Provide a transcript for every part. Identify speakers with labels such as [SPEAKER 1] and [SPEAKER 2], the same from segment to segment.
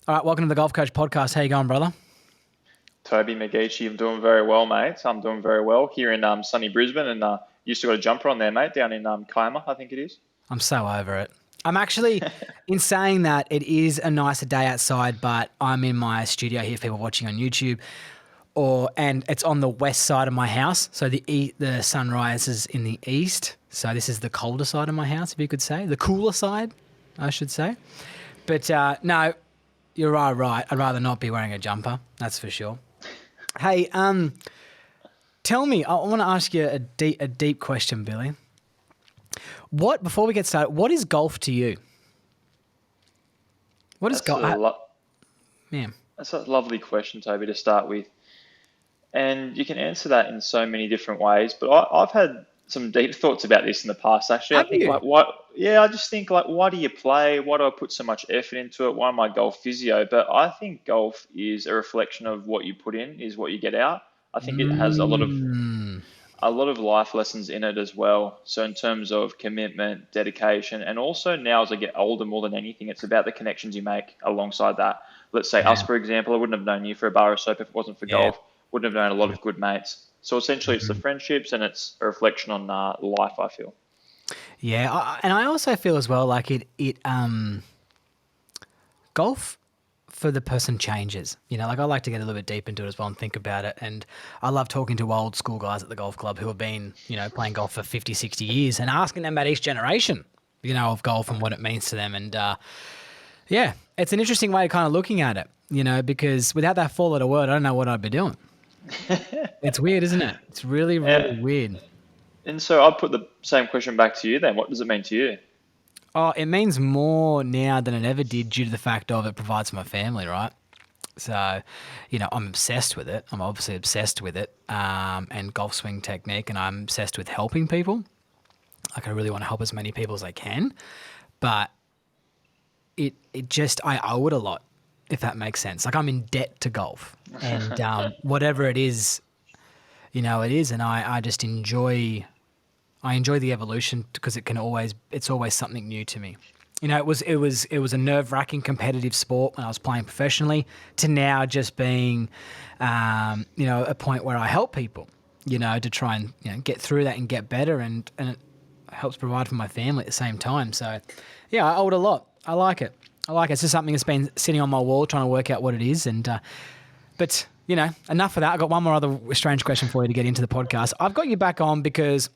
[SPEAKER 1] All right, welcome to the Golf Coach Podcast. How you going, brother?
[SPEAKER 2] Toby McGeechee, I'm doing very well, mate. I'm doing very well here in sunny Brisbane, and you still got a jumper on there, mate, down in Kiama, I think it is.
[SPEAKER 1] I'm so over it. I'm actually, in saying that, it is a nicer day outside, but I'm in my studio here for people watching on YouTube, and it's on the west side of my house. So the sun rises in the east. So this is the colder side of my house, if you could say. The cooler side, I should say. But no, you're right. I'd rather not be wearing a jumper, that's for sure. Hey, tell me, I want to ask you a deep question, Billy. Before we get started, what is golf to you? What is golf? Man.
[SPEAKER 2] That's a lovely question, Toby, to start with. And you can answer that in so many different ways. But I've had some deep thoughts about this in the past, actually.
[SPEAKER 1] Have
[SPEAKER 2] I think,
[SPEAKER 1] you?
[SPEAKER 2] I just think, why do you play? Why do I put so much effort into it? Why am I golf physio? But I think golf is a reflection of what you put in, is what you get out. I think it has a lot of life lessons in it as well. So in terms of commitment, dedication, and also now as I get older, more than anything, it's about the connections you make alongside that. Let's say us, for example, I wouldn't have known you for a bar of soap if it wasn't for golf. Wouldn't have known a lot of good mates. So essentially it's the friendships and it's a reflection on life, I feel.
[SPEAKER 1] Yeah, and I also feel as well like golf for the person changes. You know, like I like to get a little bit deep into it as well and think about it. And I love talking to old school guys at the golf club who have been, playing golf for 50, 60 years and asking them about each generation, of golf and what it means to them. And yeah, it's an interesting way of kind of looking at it, because without that four-letter word, I don't know what I'd be doing. It's weird, isn't it? It's really, really weird.
[SPEAKER 2] And so I'll put the same question back to you then. What does it mean to you?
[SPEAKER 1] Oh, it means more now than it ever did due to the fact of it provides for my family, right? So, I'm obsessed with it. I'm obviously obsessed with it and golf swing technique, and I'm obsessed with helping people. Like I really want to help as many people as I can, but I owe it a lot, if that makes sense. Like I'm in debt to golf and whatever it is, it is. And I just enjoy the evolution because it's always something new to me. It was a nerve-wracking competitive sport when I was playing professionally to now just being, a point where I help people, to try and, get through that and get better and it helps provide for my family at the same time. So yeah, I owe it a lot. I like it. It's just something that's been sitting on my wall trying to work out what it is. But enough of that. I've got one more other strange question for you to get into the podcast. I've got you back on because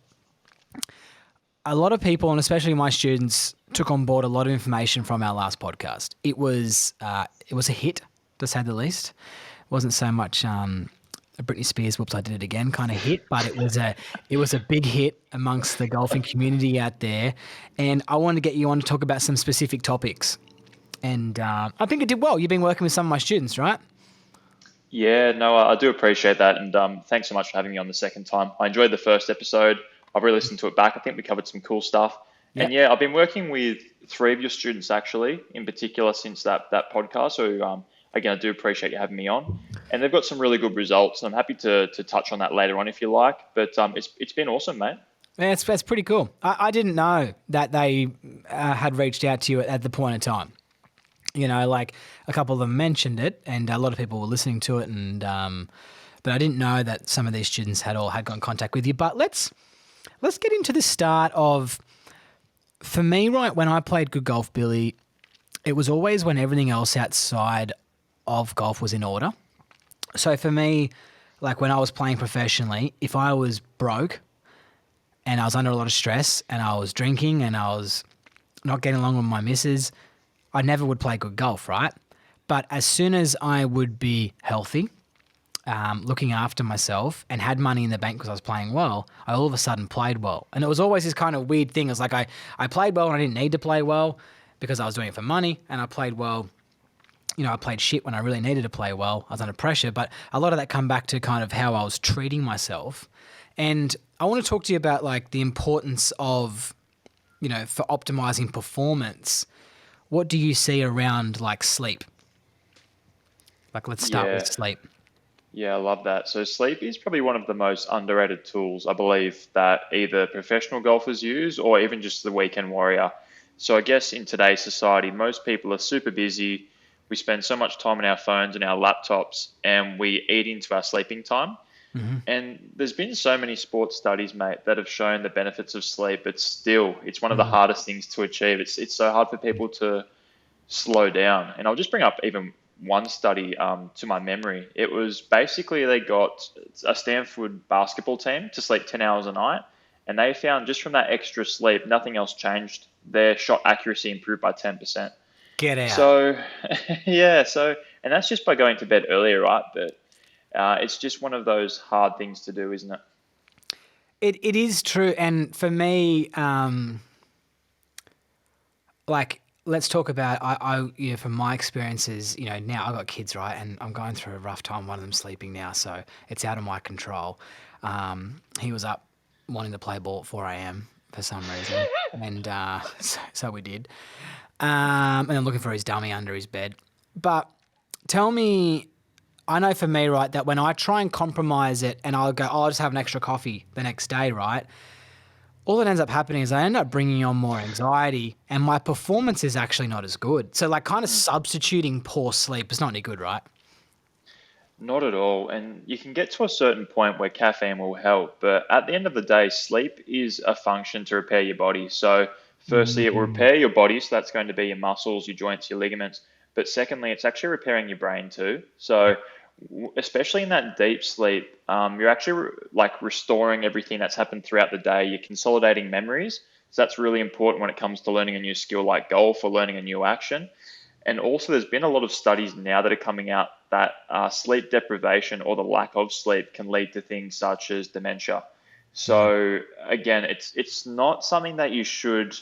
[SPEAKER 1] a lot of people, and especially my students, took on board a lot of information from our last podcast. It was a hit, to say the least. It wasn't so much a Britney Spears, whoops, I did it again kind of hit, but it was a big hit amongst the golfing community out there. And I wanted to get you on to talk about some specific topics. And I think it did well. You've been working with some of my students, right?
[SPEAKER 2] Yeah, no, I do appreciate that. And thanks so much for having me on the second time. I enjoyed the first episode. I've re-listened to it back. I think we covered some cool stuff. Yep. And yeah, I've been working with 3 of your students actually, in particular since that podcast. So again, I do appreciate you having me on. And they've got some really good results. And I'm happy to touch on that later on if you like. But it's been awesome, mate.
[SPEAKER 1] Yeah, that's pretty cool. I didn't know that they had reached out to you at the point in time. Like a couple of them mentioned it, and a lot of people were listening to it, and but I didn't know that some of these students had got in contact with you. But let's get into the start of, for me, right, when I played good golf, Billy, it was always when everything else outside of golf was in order. So for me, like when I was playing professionally, if I was broke and I was under a lot of stress and I was drinking and I was not getting along with my missus, I never would play good golf, right? But as soon as I would be healthy, looking after myself and had money in the bank because I was playing well, I all of a sudden played well. And it was always this kind of weird thing. It was like I played well and I didn't need to play well because I was doing it for money, and I played well. I played shit when I really needed to play well. I was under pressure, but a lot of that come back to kind of how I was treating myself. And I want to talk to you about like the importance of, for optimizing performance. What do you see around like sleep? Like let's start with sleep.
[SPEAKER 2] Yeah, I love that. So sleep is probably one of the most underrated tools, I believe, that either professional golfers use or even just the weekend warrior. So I guess in today's society, most people are super busy. we spend so much time on our phones and our laptops, and we eat into our sleeping time.
[SPEAKER 1] Hmm.
[SPEAKER 2] And there's been so many sports studies, mate, that have shown the benefits of sleep, but still, it's one of the
[SPEAKER 1] Hmm.
[SPEAKER 2] hardest things to achieve. It's so hard for people to slow down. And I'll just bring up even one study to my memory. It was basically they got a Stanford basketball team to sleep 10 hours a night, and they found just from that extra sleep, nothing else changed. Their shot accuracy improved by 10%.
[SPEAKER 1] Get out.
[SPEAKER 2] So, yeah, and that's just by going to bed earlier, right? But it's just one of those hard things to do, isn't it?
[SPEAKER 1] It is true, and for me, like let's talk about from my experiences, now I've got kids, right, and I'm going through a rough time. One of them sleeping now, so it's out of my control. He was up wanting to play ball at 4 a.m. for some reason, and so we did. And then looking for his dummy under his bed. But tell me, I know for me, right, that when I try and compromise it and I'll go, I'll just have an extra coffee the next day, right? All that ends up happening is I end up bringing on more anxiety and my performance is actually not as good. So, like, kind of substituting poor sleep is not any good, right?
[SPEAKER 2] Not at all. And you can get to a certain point where caffeine will help, but at the end of the day, sleep is a function to repair your body. So, firstly, it will
[SPEAKER 1] Mm.
[SPEAKER 2] repair your body. So, that's going to be your muscles, your joints, your ligaments. But secondly, it's actually repairing your brain too.
[SPEAKER 1] Yeah.
[SPEAKER 2] So, especially in that deep sleep, you're actually like restoring everything that's happened throughout the day. You're consolidating memories. So, that's really important when it comes to learning a new skill like golf or learning a new action. And also, there's been a lot of studies now that are coming out that sleep deprivation or the lack of sleep can lead to things such as dementia.
[SPEAKER 1] Mm.
[SPEAKER 2] So again, it's not something that you should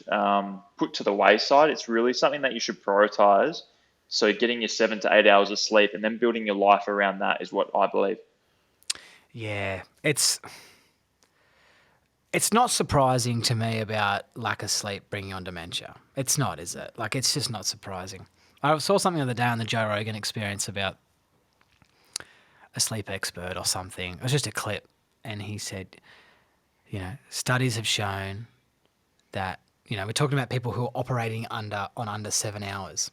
[SPEAKER 2] put to the wayside. It's really something that you should prioritize. So getting your 7 to 8 hours of sleep and then building your life around that is what I believe.
[SPEAKER 1] Yeah. It's not surprising to me about lack of sleep bringing on dementia. It's not, is it? Like, it's just not surprising. I saw something the other day on the Joe Rogan Experience about a sleep expert or something. It was just a clip, and he said, studies have shown that we're talking about people who are operating under 7 hours.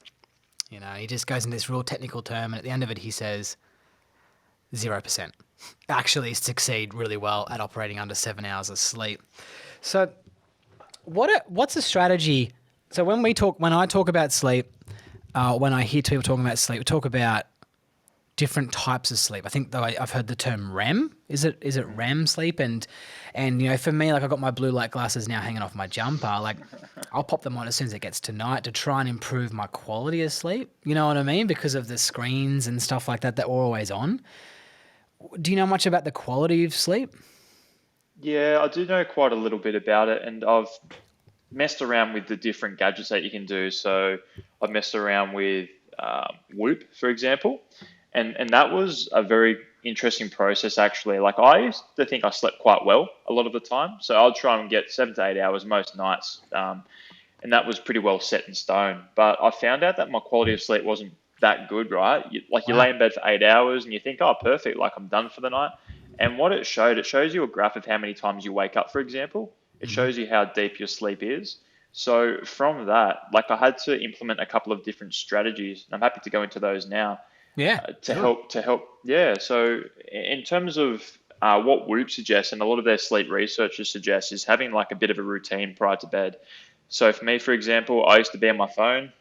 [SPEAKER 1] He just goes into this real technical term, and at the end of it, he says 0% actually succeed really well at operating under 7 hours of sleep. So, what's a strategy? So when I talk about sleep, when I hear people talking about sleep, we talk about different types of sleep. I think though I've heard the term REM. Is it REM sleep? And for me, like, I've got my blue light glasses now hanging off my jumper. Like, I'll pop them on as soon as it gets to night to try and improve my quality of sleep. You know what I mean? Because of the screens and stuff like that we're always on. Do you know much about the quality of sleep?
[SPEAKER 2] Yeah, I do know quite a little bit about it, and I've messed around with the different gadgets that you can do. So I've messed around with Whoop, for example, and that was a very interesting process actually. Like I used to think I slept quite well a lot of the time, so I'll try and get 7 to 8 hours most nights, and that was pretty well set in stone. But I found out that my quality of sleep wasn't that good. Right, you
[SPEAKER 1] Wow.
[SPEAKER 2] lay in bed for 8 hours and you think, oh, perfect, like I'm done for the night. And what it shows you a graph of how many times you wake up, for example. It
[SPEAKER 1] Hmm.
[SPEAKER 2] shows you how deep your sleep is. So from that, like I had to implement a couple of different strategies. And I'm happy to go into those now
[SPEAKER 1] Yeah.
[SPEAKER 2] to
[SPEAKER 1] Do it.
[SPEAKER 2] help. Yeah. So in terms of what Whoop suggests, and a lot of their sleep researchers suggest, is having like a bit of a routine prior to bed. So for me, for example, I used to be on my phone.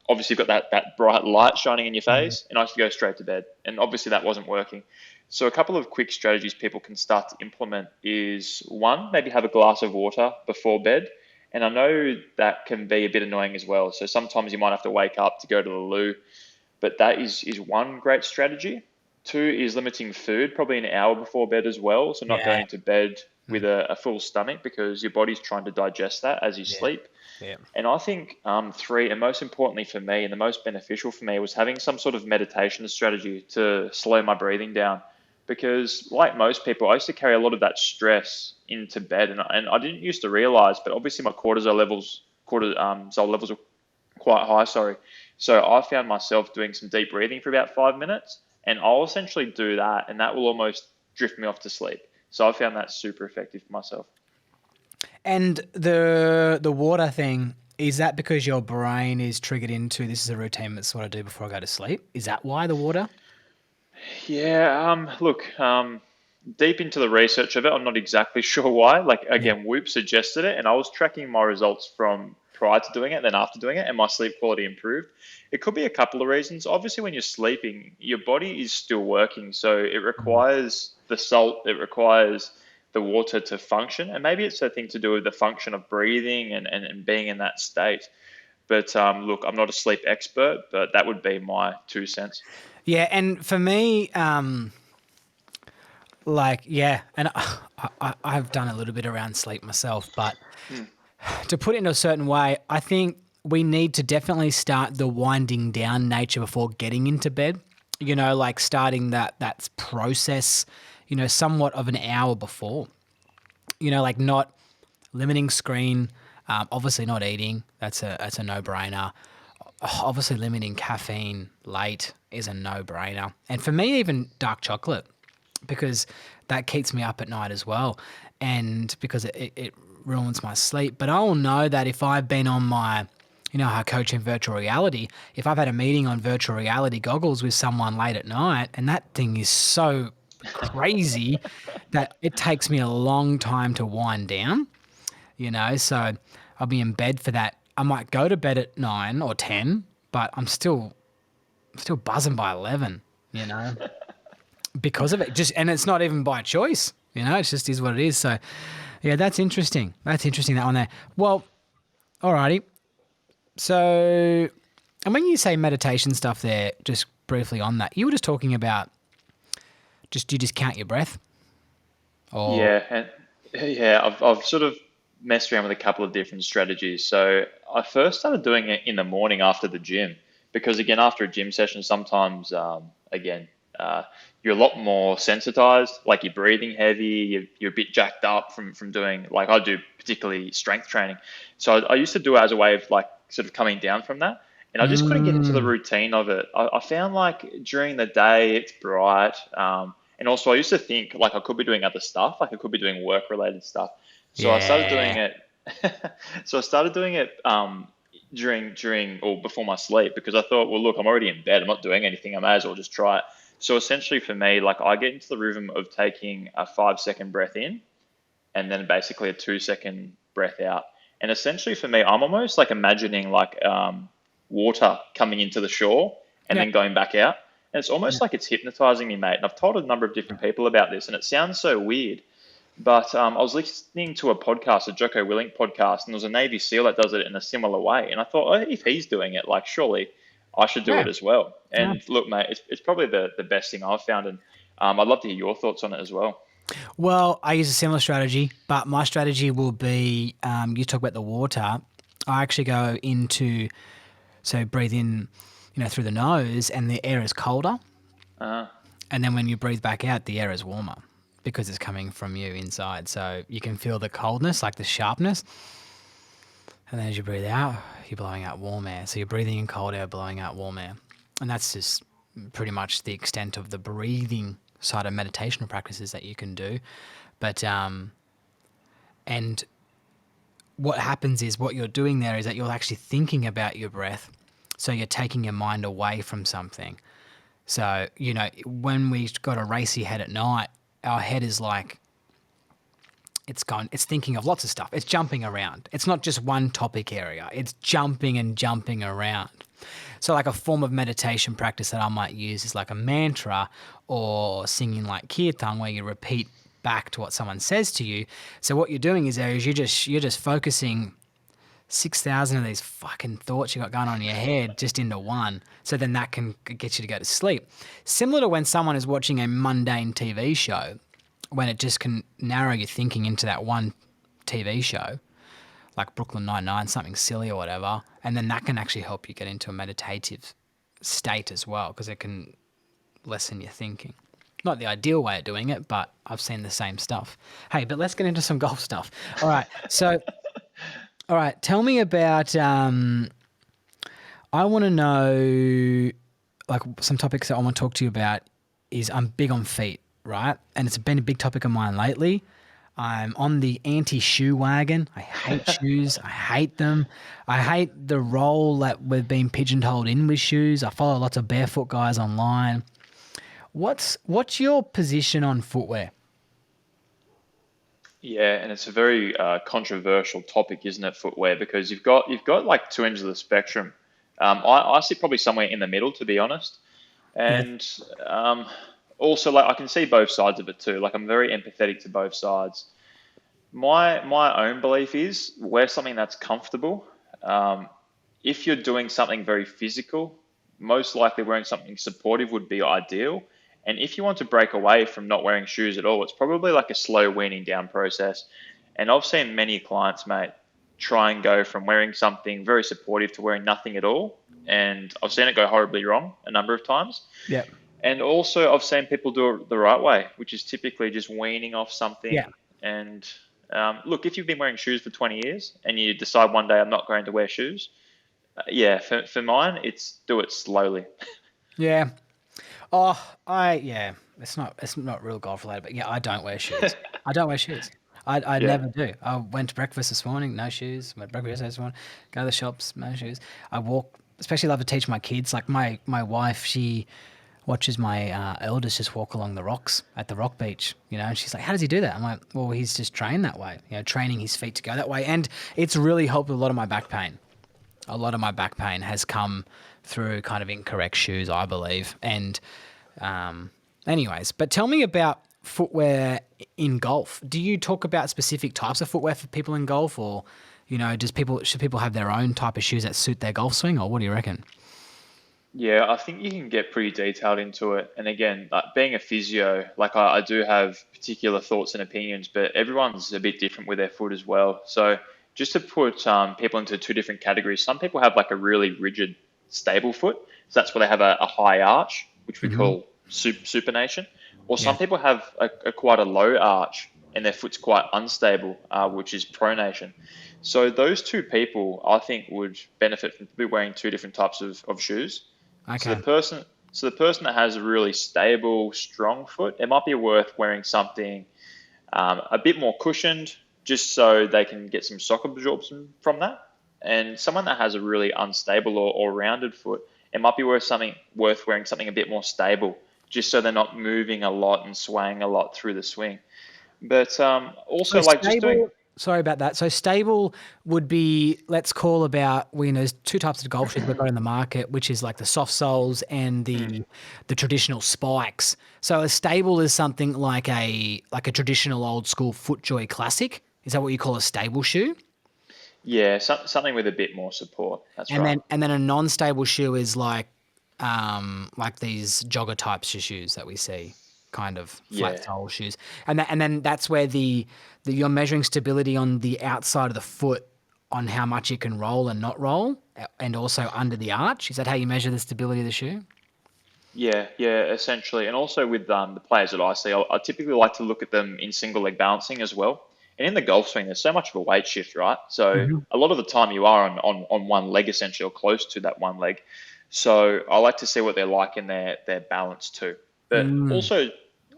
[SPEAKER 2] Obviously, you've got that bright light shining in your
[SPEAKER 1] Mm.
[SPEAKER 2] face, and I used to go straight to bed. And obviously, that wasn't working. So a couple of quick strategies people can start to implement is one, maybe have a glass of water before bed. And I know that can be a bit annoying as well. So sometimes you might have to wake up to go to the loo, but that is one great strategy. Two is limiting food, probably an hour before bed as well. So not
[SPEAKER 1] Yeah.
[SPEAKER 2] going to bed with
[SPEAKER 1] Mm.
[SPEAKER 2] a full stomach because your body's trying to digest that as you
[SPEAKER 1] Yeah.
[SPEAKER 2] sleep.
[SPEAKER 1] Yeah.
[SPEAKER 2] And I think three, and most importantly for me, and the most beneficial for me, was having some sort of meditation strategy to slow my breathing down. Because, like most people, I used to carry a lot of that stress into bed, and I didn't used to realize, but obviously my cortisol levels are quite high. Sorry, so I found myself doing some deep breathing for about 5 minutes, and I'll essentially do that, and that will almost drift me off to sleep. So I found that super effective for myself.
[SPEAKER 1] And the water thing. Is that because your brain is triggered into this is a routine that's what I do before I go to sleep? Is that why the water?
[SPEAKER 2] Yeah, look, deep into the research of it, I'm not exactly sure why. Like,
[SPEAKER 1] Yeah.
[SPEAKER 2] again, Whoop suggested it, and I was tracking my results from prior to doing it, then after doing it, and my sleep quality improved. It could be a couple of reasons. Obviously, when you're sleeping, your body is still working, so it
[SPEAKER 1] Mm.
[SPEAKER 2] requires the salt, it requires the water to function, and maybe it's a thing to do with the function of breathing and being in that state. But look, I'm not a sleep expert, but that would be my 2 cents.
[SPEAKER 1] Yeah, and for me, like, yeah, and I've done a little bit around sleep myself, but
[SPEAKER 2] Hmm.
[SPEAKER 1] to put it in a certain way, I think we need to definitely start the winding down nature before getting into bed. You know, like starting that process, somewhat of an hour before. Like not limiting screen, obviously not eating. That's a no brainer. Obviously limiting caffeine late is a no brainer, and for me even dark chocolate because that keeps me up at night as well, and because it ruins my sleep. But I will know that if I've been on my, how I coach in virtual reality, if I've had a meeting on virtual reality goggles with someone late at night, and that thing is so crazy that it takes me a long time to wind down, so I'll be in bed for that. I might go to bed at 9 or 10, but I'm still buzzing by 11, you know because of it. Just and it's not even by choice. It just is what it is. So yeah, that's interesting. That's interesting, that one there. Well, alrighty. So and when you say meditation stuff there, just briefly on that, you were just talking about just you just count your breath or
[SPEAKER 2] Yeah, and yeah, I've sort of messed around with a couple of different strategies. So I first started doing it in the morning after the gym because again, after a gym session, sometimes again, you're a lot more sensitized, like you're breathing heavy, you're a bit jacked up from doing like I do particularly strength training. So I used to do it as a way of like sort of coming down from that. And I just couldn't get into the
[SPEAKER 1] mm,
[SPEAKER 2] routine of it. I found like during the day it's bright. And also, I used to think like I could be doing other stuff, like I could be doing work related stuff. So I started doing
[SPEAKER 1] yeah.
[SPEAKER 2] it. So I started doing it during or before my sleep because I thought, well, look, I'm already in bed. I'm not doing anything. I may as well just try it. So essentially, for me, like I get into the rhythm of taking a 5 second breath in and then basically a 2 second breath out. And essentially, for me, I'm almost like imagining like water coming into the shore and
[SPEAKER 1] Yeah.
[SPEAKER 2] then going back out. And it's
[SPEAKER 1] Yeah.
[SPEAKER 2] almost like it's hypnotizing me, mate. And I've told a number of different people about this, and it sounds so weird. But I was listening to a podcast, a Jocko Willink podcast, and there was a Navy SEAL that does it in a similar way. And I thought, oh, if he's doing it, like surely I should do
[SPEAKER 1] Yeah.
[SPEAKER 2] it as well.
[SPEAKER 1] Yeah.
[SPEAKER 2] And look, mate, it's probably the best thing I've found. And I'd love to hear your thoughts on it as well.
[SPEAKER 1] Well, I use a similar strategy, but my strategy will be you talk about the water. I actually go into, so breathe in, through the nose, and the air is colder.
[SPEAKER 2] Uh,
[SPEAKER 1] And then when you breathe back out, the air is warmer because it's coming from you inside. So you can feel the coldness, like the sharpness. And then as you breathe out, you're blowing out warm air. So you're breathing in cold air, blowing out warm air. And that's just pretty much the extent of the breathing side of meditation practices that you can do. But, and what happens is what you're doing there is that you're actually thinking about your breath. So you're taking your mind away from something. So, when we've got a racy head at night, our head is like, it's thinking of lots of stuff. It's jumping around. It's not just one topic area. It's jumping and jumping around. So like a form of meditation practice that I might use is like a mantra or singing like kirtan where you repeat back to what someone says to you. So what you're doing is you're just focusing 6,000 of these fucking thoughts you got going on in your head just into one. So then that can get you to go to sleep. Similar to when someone is watching a mundane TV show, when it just can narrow your thinking into that one TV show, like Brooklyn Nine-Nine, something silly or whatever, and then that can actually help you get into a meditative state as well because it can lessen your thinking. Not the ideal way of doing it, but I've seen the same stuff. Hey, but let's get into some golf stuff. All right, so all right, tell me about. I want to know, like, some topics that I want to talk to you about. Is I'm big on feet, right? And it's been a big topic of mine lately. I'm on the anti-shoe wagon. I hate shoes. I hate them. I hate the role that we've been pigeonholed in with shoes. I follow lots of barefoot guys online. What's your position on footwear?
[SPEAKER 2] Yeah, and it's a very controversial topic, isn't it, footwear? Because you've got like two ends of the spectrum. I sit probably somewhere in the middle, to be honest,
[SPEAKER 1] Yeah.
[SPEAKER 2] and um, also like I can see both sides of it too. Like I'm very empathetic to both sides. My own belief is wear something that's comfortable. Um, if you're doing something very physical, most likely wearing something supportive would be ideal. And if you want to break away from not wearing shoes at all, it's probably like a slow weaning down process. And I've seen many clients, mate, try and go from wearing something very supportive to wearing nothing at all. And I've seen it go horribly wrong a number of times.
[SPEAKER 1] Yeah.
[SPEAKER 2] And also, I've seen people do it the right way, which is typically just weaning off
[SPEAKER 1] Yeah.
[SPEAKER 2] something. And look, if you've been wearing shoes for 20 years and you decide one day I'm not going to wear shoes, yeah, for mine, it's do it slowly.
[SPEAKER 1] Yeah. Oh, yeah. It's not real golf related, but yeah, I don't wear shoes. I don't wear shoes. I
[SPEAKER 2] Yeah.
[SPEAKER 1] never do. I went to breakfast this morning, no shoes. Went to breakfast this morning, go to the shops, no shoes. I walk, especially love to teach my kids. Like my wife, she watches my eldest just walk along the rocks at the rock beach, and she's like, "How does he do that?" I'm like, "Well, he's just trained that way, training his feet to go that way." And it's really helped with a lot of my back pain. A lot of my back pain has come through kind of incorrect shoes, I believe. And um, anyways, but tell me about footwear in golf. Do you talk about specific types of footwear for people in golf, or should people have their own type of shoes that suit their golf swing, or what do you reckon?
[SPEAKER 2] Yeah, I think you can get pretty detailed into it. And again, like being a physio, like I do have particular thoughts and opinions, but everyone's a bit different with their foot as well. So just to put people into two different categories, some people have like a really rigid, stable foot. So that's where they have a high arch, which we
[SPEAKER 1] Hmm.
[SPEAKER 2] call supination. Or
[SPEAKER 1] Yeah.
[SPEAKER 2] some people have a quite a low arch and their foot's quite unstable, which is pronation. So those two people, I think, would benefit from be wearing two different types of shoes. So
[SPEAKER 1] Okay.
[SPEAKER 2] the person that has a really stable, strong foot, it might be worth wearing something a bit more cushioned, just so they can get some shock absorption from that. And someone that has a really unstable or rounded foot, it might be worth wearing something a bit more stable, just so they're not moving a lot and swaying a lot through the swing. But
[SPEAKER 1] So
[SPEAKER 2] also, like just doing,
[SPEAKER 1] stable. Sorry about that. So stable would be, let's call about, there's two types of golf shoes we've got in the market, which is like the soft soles and
[SPEAKER 2] mm,
[SPEAKER 1] the traditional spikes. So a stable is something like a traditional old school FootJoy Classic. Is that what you call a stable shoe?
[SPEAKER 2] yeah, something with a bit more support. That's
[SPEAKER 1] And
[SPEAKER 2] right.
[SPEAKER 1] then a non-stable shoe is like these jogger types of shoes that we see, kind of flat
[SPEAKER 2] Yeah.
[SPEAKER 1] sole shoes. And then that's where you're measuring stability on the outside of the foot on how much it can roll and not roll, and also under the arch. Is that how you measure the stability of the shoe?
[SPEAKER 2] Yeah, essentially. And also with the players that I see, I typically like to look at them in single leg balancing as well. And in the golf swing, there's so much of a weight shift, right? So
[SPEAKER 1] Hmm.
[SPEAKER 2] a lot of the time you are on one leg essentially, or close to that one leg. So I like to see what they're like in their balance too. But
[SPEAKER 1] Mm,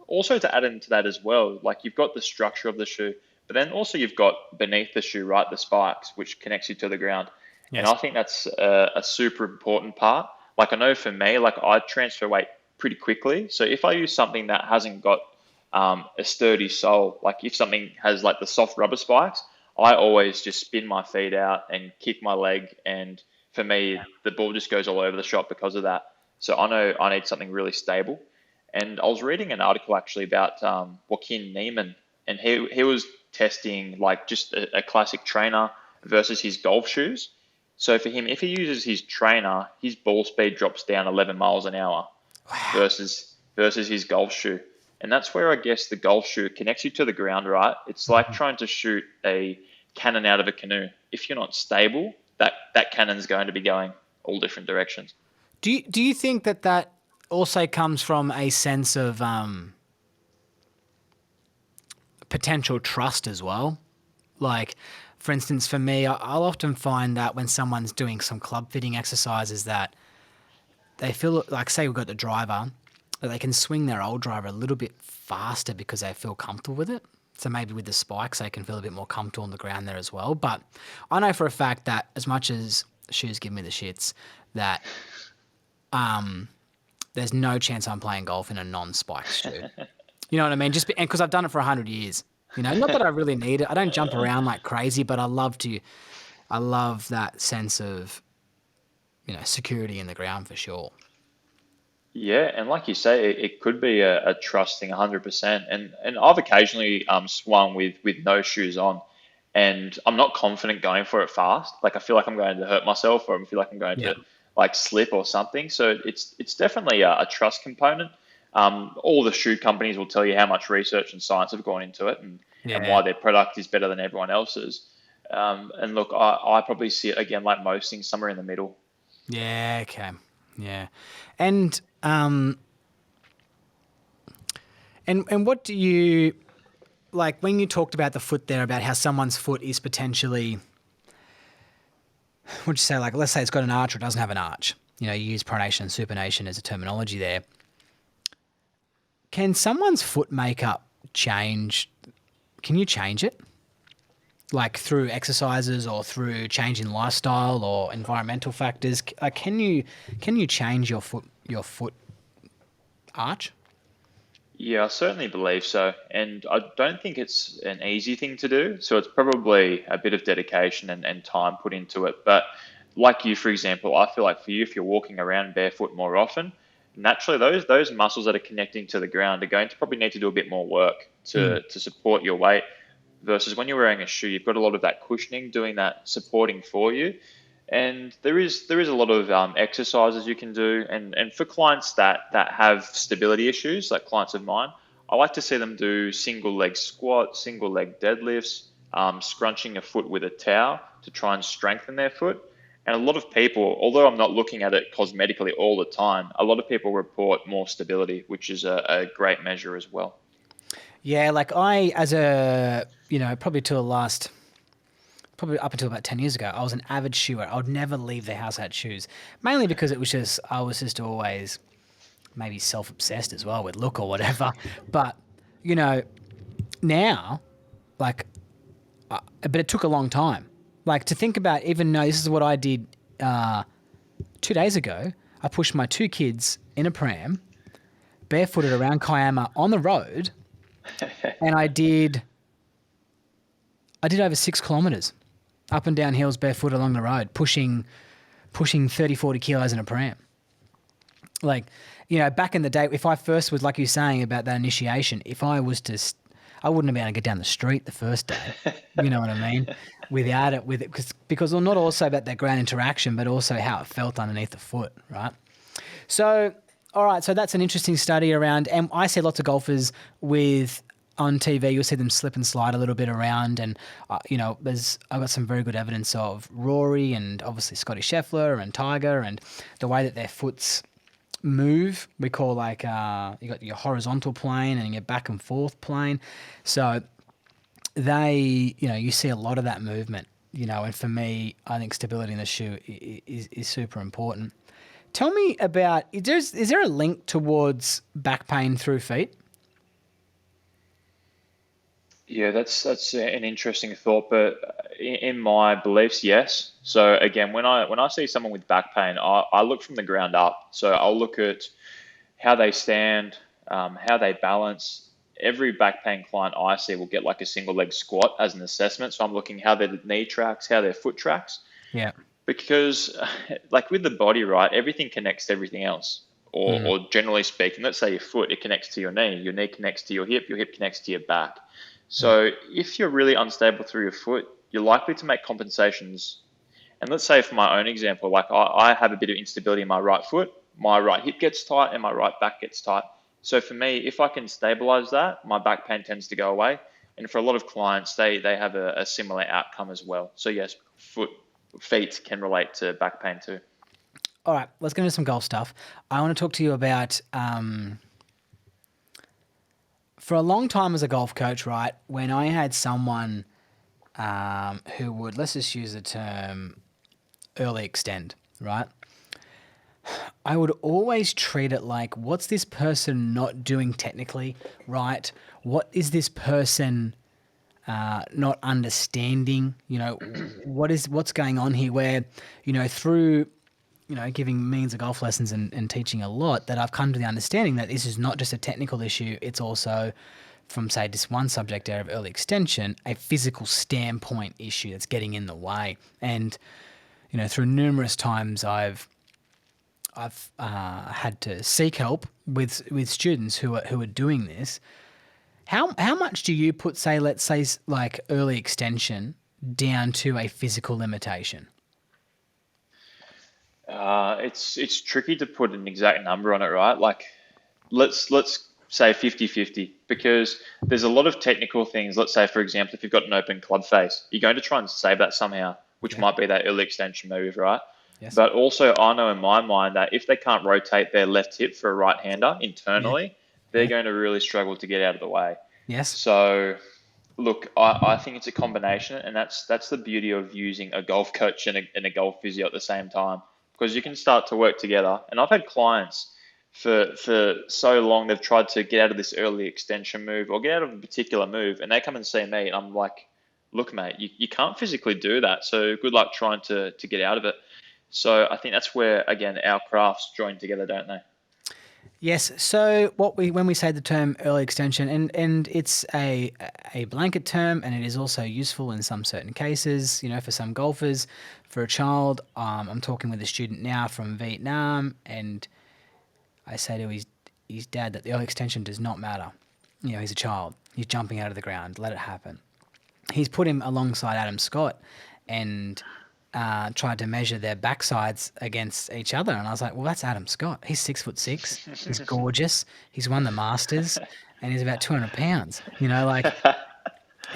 [SPEAKER 2] also to add into that as well, like you've got the structure of the shoe, but then also you've got beneath the shoe, right, the spikes, which connects you to the ground. And
[SPEAKER 1] yes.
[SPEAKER 2] I think that's a super important part. Like I know for me, like I transfer weight pretty quickly. So if I use something that hasn't got a sturdy sole, like if something has like the soft rubber spikes, I always just spin my feet out and kick my leg. And for me, the ball just goes all over the shop because of that. So I know I need something really stable. And I was reading an article actually about Joaquin Neiman, and he was testing like just a classic trainer versus his golf shoes. So for him, if he uses his trainer, his ball speed drops down 11 miles an hour versus his golf shoe. And that's where I guess the golf shoe connects you to the ground, right? It's like trying to shoot a cannon out of a canoe. If you're not stable, that cannon's going to be going all different directions.
[SPEAKER 1] Do you think that also comes from a sense of potential trust as well? Like, for instance, for me, I'll often find that when someone's doing some club fitting exercises, that they feel like, say we've got the driver, that they can swing their old driver a little bit faster because they feel comfortable with it. So maybe with the spikes, they can feel a bit more comfortable on the ground there as well. But I know for a fact that as much as shoes give me the shits, that there's no chance I'm playing golf in a non-spiked shoe. You know what I mean? Just because I've done it for 100 years. You know, not that I really need it. I don't jump around like crazy, but I love that sense of, security in the ground for sure.
[SPEAKER 2] Yeah, and like you say, it could be a trust thing, 100%. And I've occasionally swung with no shoes on, and I'm not confident going for it fast. Like I feel like I'm going to hurt myself, or I feel like I'm going
[SPEAKER 1] Yeah.
[SPEAKER 2] to like slip or something. So it's definitely a trust component. All the shoe companies will tell you how much research and science have gone into it, and
[SPEAKER 1] Yeah.
[SPEAKER 2] why their product is better than everyone else's. And look, I probably see it again like most things, somewhere in the middle.
[SPEAKER 1] Yeah. Okay. Yeah. And and what do you like when you talked about the foot there, about how someone's foot is potentially, what'd you say, like let's say it's got an arch or it doesn't have an arch. You use pronation and supination as a terminology there. Can someone's foot makeup change? Can you change it? Like through exercises or through changing lifestyle or environmental factors? Like, can you change your foot arch?
[SPEAKER 2] Yeah, I certainly believe so. And I don't think it's an easy thing to do. So it's probably a bit of dedication and time put into it. But like you, for example, I feel like for you, if you're walking around barefoot more often, naturally those muscles that are connecting to the ground are going to probably need to do a bit more work
[SPEAKER 1] Mm.
[SPEAKER 2] to support your weight. Versus when you're wearing a shoe, you've got a lot of that cushioning doing that supporting for you. And there is a lot of exercises you can do, and for clients that have stability issues, like clients of mine, I like to see them do single leg squats, single leg deadlifts, scrunching a foot with a towel to try and strengthen their foot. And a lot of people, although I'm not looking at it cosmetically all the time, a lot of people report more stability, which is a great measure as well.
[SPEAKER 1] Yeah, like I, as a, probably up until about 10 years ago, I was an avid shoer. I would never leave the house without shoes, mainly because I was just always maybe self-obsessed as well with look or whatever. But, you know, now, like, but it took a long time. Like to think about, even though this is what I did 2 days ago, I pushed my two kids in a pram, barefooted around Kiama on the road, and I did over 6 kilometers up and down hills barefoot along the road, pushing 30, 40 kilos in a pram. Like, back in the day, if I first was, like you were saying about that initiation, if I was to, I wouldn't have been able to get down the street the first day. You know what I mean? Without it, because well, not also about that ground interaction, but also how it felt underneath the foot, right? So, all right, so that's an interesting study around, and I see lots of golfers with on TV. You'll see them slip and slide a little bit around, and I've got some very good evidence of Rory and obviously Scotty Scheffler and Tiger, and the way that their foots move. We call like you got your horizontal plane and your back and forth plane. So you see a lot of that movement. And for me, I think stability in the shoe is super important. Tell me about, is there a link towards back pain through feet?
[SPEAKER 2] Yeah, that's an interesting thought, but in my beliefs, yes. So again, when I see someone with back pain, I look from the ground up. So I'll look at how they stand, how they balance. Every back pain client I see will get like a single leg squat as an assessment. So I'm looking how their knee tracks, how their foot tracks,
[SPEAKER 1] Yeah.
[SPEAKER 2] because like with the body, right, everything connects to everything else.
[SPEAKER 1] Mm.
[SPEAKER 2] Or generally speaking, let's say your foot, it connects to your knee connects to your hip connects to your back.
[SPEAKER 1] Yeah.
[SPEAKER 2] So if you're really unstable through your foot, you're likely to make compensations. And let's say for my own example, like I have a bit of instability in my right foot, my right hip gets tight and my right back gets tight. So for me, if I can stabilize that, my back pain tends to go away. And for a lot of clients, they have a similar outcome as well. So yes, feet can relate to back pain too.
[SPEAKER 1] All right, let's get into some golf stuff. I want to talk to you about, for a long time as a golf coach, right, when I had someone who would, let's just use the term early extend, right? I would always treat it like, what's this person not doing technically right? What is this person not understanding, what's going on here. Where, through giving millions of golf lessons and teaching a lot, that I've come to the understanding that this is not just a technical issue. It's also, from say just one subject area of early extension, a physical standpoint issue that's getting in the way. And through numerous times, I've had to seek help with students who are doing this. How much do you put, say, let's say, like early extension down to a physical limitation?
[SPEAKER 2] It's tricky to put an exact number on it, right? Like, let's say 50-50, because there's a lot of technical things. Let's say, for example, if you've got an open club face, you're going to try and save that somehow, which
[SPEAKER 1] Yeah.
[SPEAKER 2] might be that early extension move, right?
[SPEAKER 1] Yes.
[SPEAKER 2] But also, I know in my mind that if they can't rotate their left hip for a right hander
[SPEAKER 1] Yeah.
[SPEAKER 2] internally, they're
[SPEAKER 1] Yeah.
[SPEAKER 2] going to really struggle to get out of the way.
[SPEAKER 1] Yes.
[SPEAKER 2] So, look, I think it's a combination, and that's the beauty of using a golf coach and a golf physio at the same time, because you can start to work together. And I've had clients for so long, they've tried to get out of this early extension move or get out of a particular move, and they come and see me, and I'm like, look, mate, you can't physically do that. So good luck trying to get out of it. So I think that's where, again, our crafts join together, don't they?
[SPEAKER 1] Yes. So when we say the term early extension, and it's a blanket term, and it is also useful in some certain cases. For some golfers, for a child. I'm talking with a student now from Vietnam, and I say to his dad that the early extension does not matter. He's a child. He's jumping out of the ground. Let it happen. He's put him alongside Adam Scott, and tried to measure their backsides against each other. And I was like, well, that's Adam Scott. He's 6'6". He's gorgeous. He's won the Masters, and he's about 200 pounds. Like,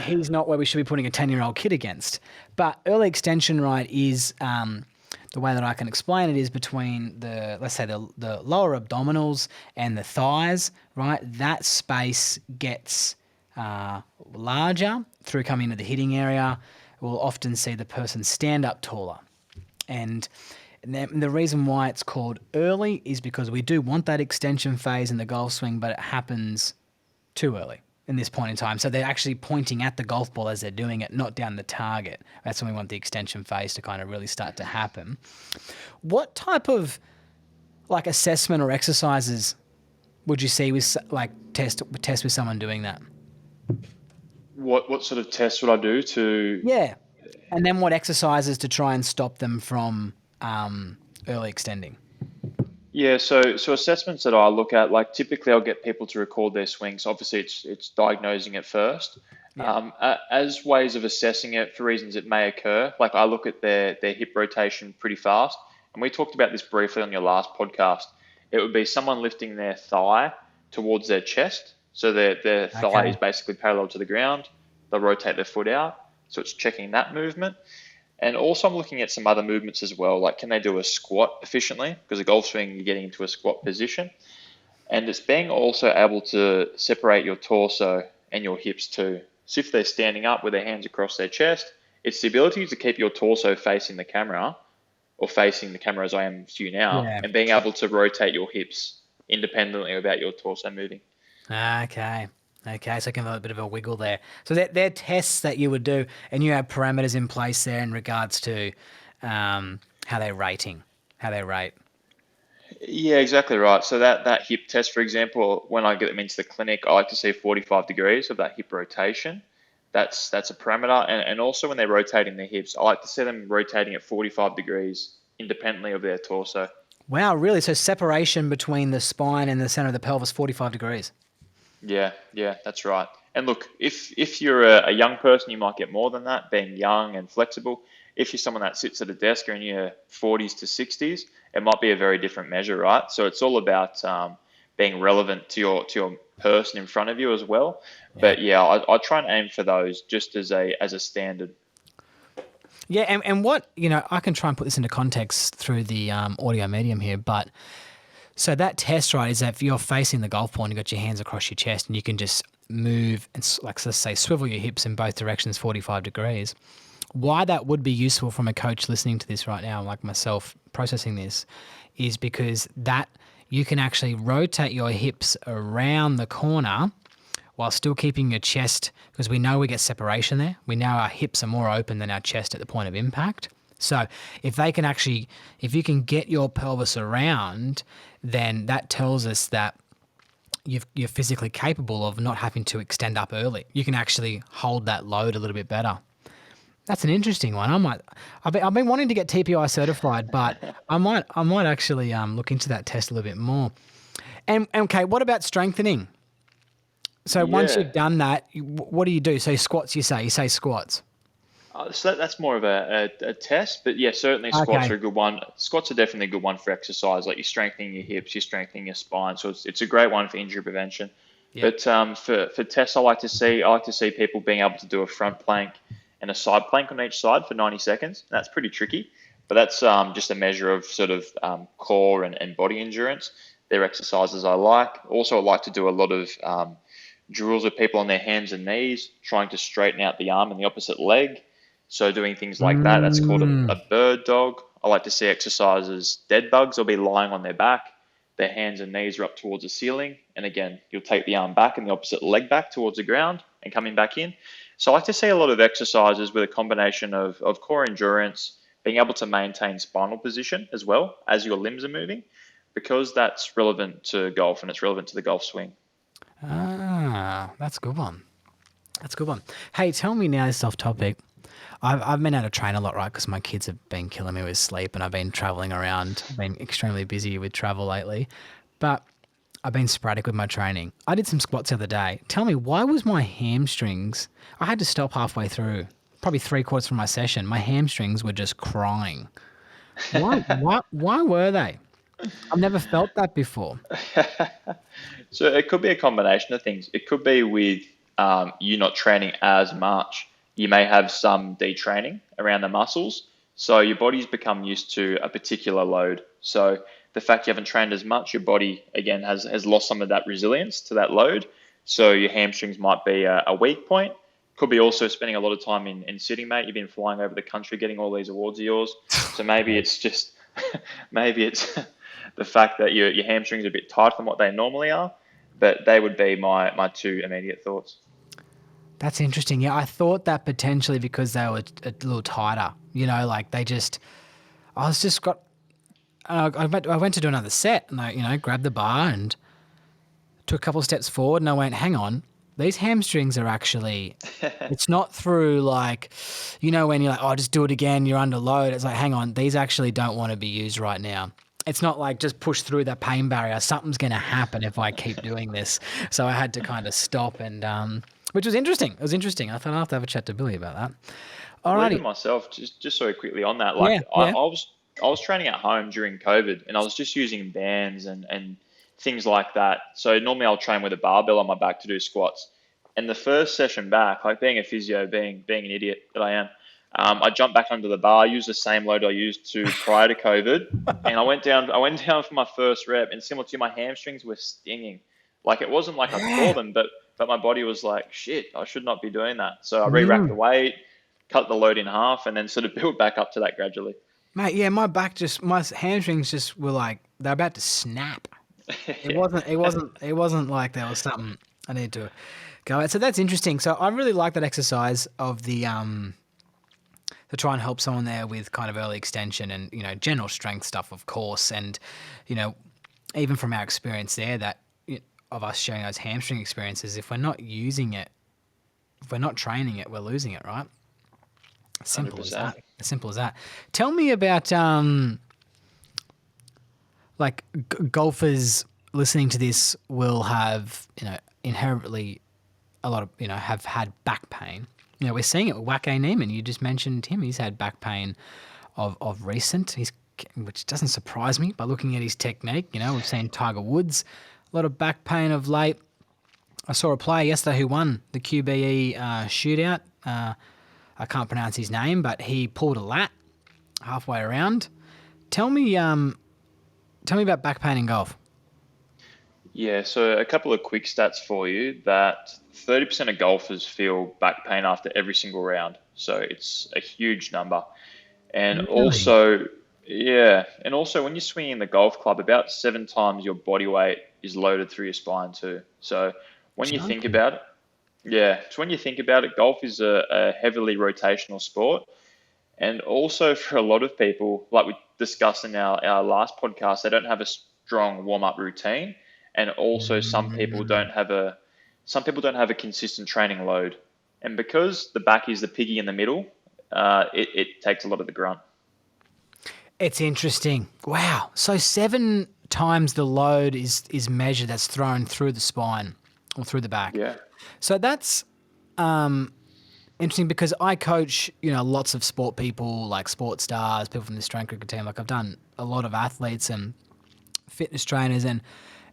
[SPEAKER 1] he's not where we should be putting a 10-year-old kid against. But early extension, right, is the way that I can explain it is between let's say the lower abdominals and the thighs, right? That space gets larger through coming into the hitting area. We'll often see the person stand up taller. And the reason why it's called early is because we do want that extension phase in the golf swing, but it happens too early in this point in time. So they're actually pointing at the golf ball as they're doing it, not down the target. That's when we want the extension phase to kind of really start to happen. What type of like assessment or exercises would you see with like test with someone doing that?
[SPEAKER 2] What sort of tests would I do to?
[SPEAKER 1] Yeah. And then what exercises to try and stop them from early extending?
[SPEAKER 2] Yeah, so assessments that I look at, like typically I'll get people to record their swings. Obviously, it's diagnosing it first.
[SPEAKER 1] Yeah.
[SPEAKER 2] As ways of assessing it for reasons it may occur, like I look at their hip rotation pretty fast, and we talked about this briefly on your last podcast. It would be someone lifting their thigh towards their chest, so their thigh is
[SPEAKER 1] Okay.
[SPEAKER 2] basically parallel to the ground. They'll rotate their foot out, so it's checking that movement. And also, I'm looking at some other movements as well. Like, can they do a squat efficiently? Because a golf swing, you're getting into a squat position. And it's being also able to separate your torso and your hips too. So if they're standing up with their hands across their chest, it's the ability to keep your torso facing the camera, or facing the camera as I am to you now,
[SPEAKER 1] Yeah.
[SPEAKER 2] and being able to rotate your hips independently without your torso moving.
[SPEAKER 1] Okay. Okay, so I can have a bit of a wiggle there. So they're tests that you would do, and you have parameters in place there in regards to how they're rating, how they rate.
[SPEAKER 2] Yeah, exactly right. So that hip test, for example, when I get them into the clinic, I like to see 45 degrees of that hip rotation. That's a parameter. And also when they're rotating their hips, I like to see them rotating at 45 degrees independently of their torso.
[SPEAKER 1] Wow, really? So separation between the spine and the center of the pelvis, 45 degrees.
[SPEAKER 2] Yeah, that's right. And look, if you're a young person, you might get more than that, being young and flexible. If you're someone that sits at a desk or in your 40s to 60s, it might be a very different measure, right? So it's all about being relevant to your person in front of you as well.
[SPEAKER 1] Yeah.
[SPEAKER 2] But yeah, I try and aim for those just as a standard.
[SPEAKER 1] Yeah, and what, I can try and put this into context through the audio medium here, but so that test, right, is that if you're facing the golf ball and you've got your hands across your chest and you can just move and, like, let's say, swivel your hips in both directions 45 degrees. Why that would be useful from a coach listening to this right now, like myself processing this, is because that you can actually rotate your hips around the corner while still keeping your chest, because we know we get separation there. We know our hips are more open than our chest at the point of impact. So if they can actually, if you can get your pelvis around, then that tells us that you're physically capable of not having to extend up early. You can actually hold that load a little bit better. That's an interesting one. I've been wanting to get TPI certified, but I might actually look into that test a little bit more. And okay, what about strengthening? So once
[SPEAKER 2] Yeah.
[SPEAKER 1] you've done that, what do you do? So squats, you say squats.
[SPEAKER 2] That's more of a test, but yeah, certainly squats
[SPEAKER 1] Okay.
[SPEAKER 2] are a good one. Squats are definitely a good one for exercise. Like you're strengthening your hips, you're strengthening your spine, so it's a great one for injury prevention.
[SPEAKER 1] Yep.
[SPEAKER 2] But for tests, I like to see people being able to do a front plank and a side plank on each side for 90 seconds. That's pretty tricky, but that's just a measure of sort of core and body endurance. They're exercises I like. Also, I like to do a lot of drills with people on their hands and knees, trying to straighten out the arm and the opposite leg. So doing things like that, that's called a
[SPEAKER 1] Mm.
[SPEAKER 2] bird dog. I like to see exercises. Dead bugs will be lying on their back. Their hands and knees are up towards the ceiling. And again, you'll take the arm back and the opposite leg back towards the ground and coming back in. So I like to see a lot of exercises with a combination of core endurance, being able to maintain spinal position as well as your limbs are moving, because that's relevant to golf and it's relevant to the golf swing.
[SPEAKER 1] That's a good one. That's a good one. Hey, tell me now, this is off topic. I've been able to train a lot, right? Because my kids have been killing me with sleep, and I've been traveling around. I've been extremely busy with travel lately, but I've been sporadic with my training. I did some squats the other day. Tell me, why was my hamstrings? I had to stop halfway through, probably three quarters from my session. My hamstrings were just crying. Why? Why were they? I've never felt that before.
[SPEAKER 2] So it could be a combination of things. It could be with you not training as much. You may have some detraining around the muscles. So your body's become used to a particular load. So the fact you haven't trained as much, your body again has lost some of that resilience to that load. So your hamstrings might be a weak point. Could be also spending a lot of time in sitting, mate. You've been flying over the country getting all these awards of yours. So maybe it's just maybe it's the fact that your hamstrings are a bit tighter than what they normally are. But they would be my two immediate thoughts.
[SPEAKER 1] That's interesting. Yeah, I thought that potentially because they were a little tighter. Like they just. I was just got. I went to do another set, and I grabbed the bar and took a couple of steps forward, and I went, "Hang on, these hamstrings are actually." It's not through like, when you're like, "Oh, just do it again." You're under load. It's like, "Hang on, these actually don't want to be used right now." It's not like just push through that pain barrier. Something's going to happen if I keep doing this. So I had to kind of stop, and which was interesting. It was interesting. I thought I'll have to have a chat to Billy about that.
[SPEAKER 2] Well, even
[SPEAKER 1] Alrighty.
[SPEAKER 2] myself, just so quickly on that, like
[SPEAKER 1] Yeah,
[SPEAKER 2] I,
[SPEAKER 1] yeah.
[SPEAKER 2] I was I was training at home during COVID, and I was just using bands and things like that. So normally I'll train with a barbell on my back to do squats. And the first session back, like being a physio, being an idiot that I am, I jumped back under the bar, used the same load I used to prior to COVID, and I went down for my first rep, and similar to you, my hamstrings were stinging. Like it wasn't like I tore
[SPEAKER 1] Yeah.
[SPEAKER 2] them, but my body was like, shit, I should not be doing that. So I re-racked the
[SPEAKER 1] Mm.
[SPEAKER 2] weight, cut the load in half, and then sort of build back up to that gradually.
[SPEAKER 1] Mate, yeah, my hamstrings just were like they're about to snap. It
[SPEAKER 2] Yeah,
[SPEAKER 1] wasn't it wasn't it wasn't like there was something I need to go at. So that's interesting. So I really like that exercise of the to try and help someone there with kind of early extension and general strength stuff, of course, and you know even from our experience there that of us sharing those hamstring experiences, if we're not using it, if we're not training it, we're losing it, right? Simple as
[SPEAKER 2] 100%.
[SPEAKER 1] that. As simple as that. Tell me about like golfers listening to this will have inherently a lot of have had back pain. We're seeing it with Wake Neiman. You just mentioned him. He's had back pain of recent. Which doesn't surprise me by looking at his technique. We've seen Tiger Woods, a lot of back pain of late. I saw a player yesterday who won the QBE shootout. I can't pronounce his name, but he pulled a lat halfway around. Tell me, tell me about back pain in golf.
[SPEAKER 2] Yeah, so a couple of quick stats for you that 30% of golfers feel back pain after every single round. So it's a huge number. And
[SPEAKER 1] Really?
[SPEAKER 2] also, yeah, and also when you're swinging the golf club, about 7 times your body weight is loaded through your spine too. So when you think
[SPEAKER 1] Chunky.
[SPEAKER 2] about it, Yeah. So when you think about it, golf is a heavily rotational sport. And also for a lot of people, like we discussed in our last podcast, they don't have a strong warm up routine. And also
[SPEAKER 1] Mm.
[SPEAKER 2] some people don't have a consistent training load. And because the back is the piggy in the middle, it takes a lot of the grunt.
[SPEAKER 1] It's interesting. Wow. So 7 times the load is measured that's thrown through the spine or through the back.
[SPEAKER 2] Yeah.
[SPEAKER 1] So that's interesting because I coach, lots of sport people, like sports stars, people from the Australian cricket team. Like I've done a lot of athletes and fitness trainers, and